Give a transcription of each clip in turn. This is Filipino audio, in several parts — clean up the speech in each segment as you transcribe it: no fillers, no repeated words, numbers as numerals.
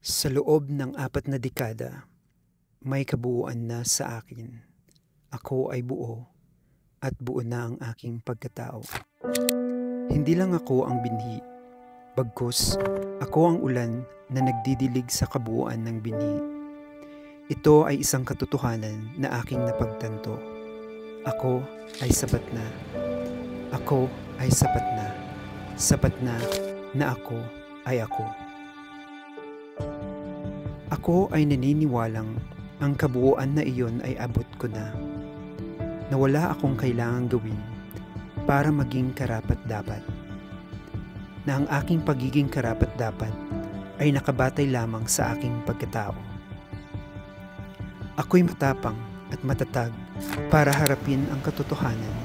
Sa loob ng 4 na dekada, may kabuuan na sa akin. Ako ay buo at buo na ang aking pagkatao. Hindi lang ako ang binhi, bagkus ako ang ulan na nagdidilig sa kabuuan ng binhi. Ito ay isang katotohanan na aking napagtanto. Ako ay sapat na. Ako ay sapat na. Sapat na ako ay ako. Ako ay naniniwalang ang kabuuan na iyon ay abot ko na wala akong kailangang gawin para maging karapat-dapat. Na ang aking pagiging karapat-dapat ay nakabatay lamang sa aking pagkatao. Ako'y matapang at matatag para harapin ang katotohanan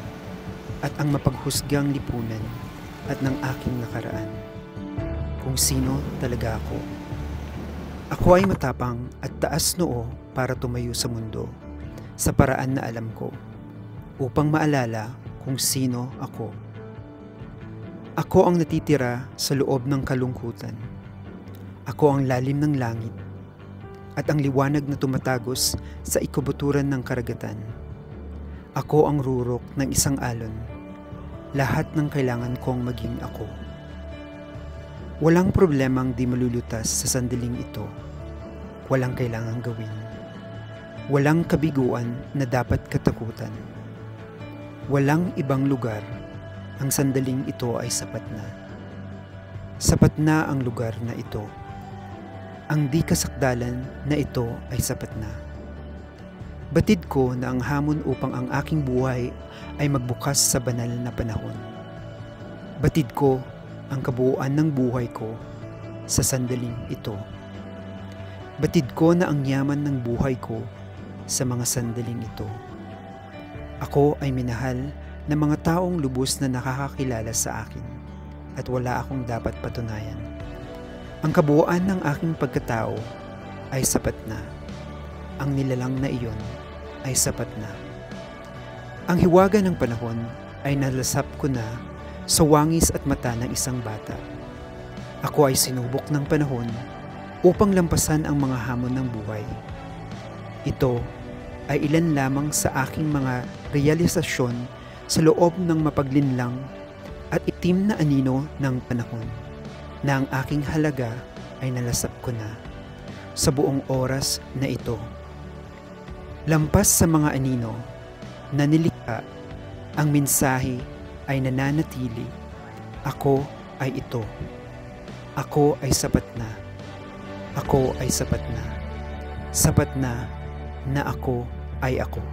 at ang mapaghusgang lipunan at ng aking nakaraan. Kung sino talaga ako. Ako ay matapang at taas noo para tumayo sa mundo sa paraan na alam ko upang maalala kung sino ako. Ako ang natitira sa loob ng kalungkutan. Ako ang lalim ng langit at ang liwanag na tumatagos sa ikubuturan ng karagatan. Ako ang rurok ng isang alon. Lahat ng kailangan kong maging ako. Walang problemang di malulutas sa sandaling ito. Walang kailangang gawin. Walang kabiguan na dapat katakutan. Walang ibang lugar. Ang sandaling ito ay sapat na. Sapat na ang lugar na ito. Ang di kasakdalan na ito ay sapat na. Batid ko na ang hamon upang ang aking buhay ay magbukas sa banal na panahon. Batid ko ang kabuuan ng buhay ko sa sandaling ito. Batid ko na ang yaman ng buhay ko sa mga sandaling ito. Ako ay minahal ng mga taong lubos na nakakakilala sa akin at wala akong dapat patunayan. Ang kabuuan ng aking pagkatao ay sapat na. Ang nilalang na iyon ay sapat na. Ang hiwaga ng panahon ay nalasap ko na sa wangis at mata ng isang bata. Ako ay sinubok ng panahon upang lampasan ang mga hamon ng buhay. Ito ay ilan lamang sa aking mga realisasyon sa loob ng mapaglinlang at itim na anino ng panahon na ang aking halaga ay nalasap ko na sa buong oras na ito. Lampas sa mga anino na nilikha, ang mensahe ay nananatili. Ako ay ito. Ako ay sapat na. Ako ay sapat na. Sapat na ako ay ako.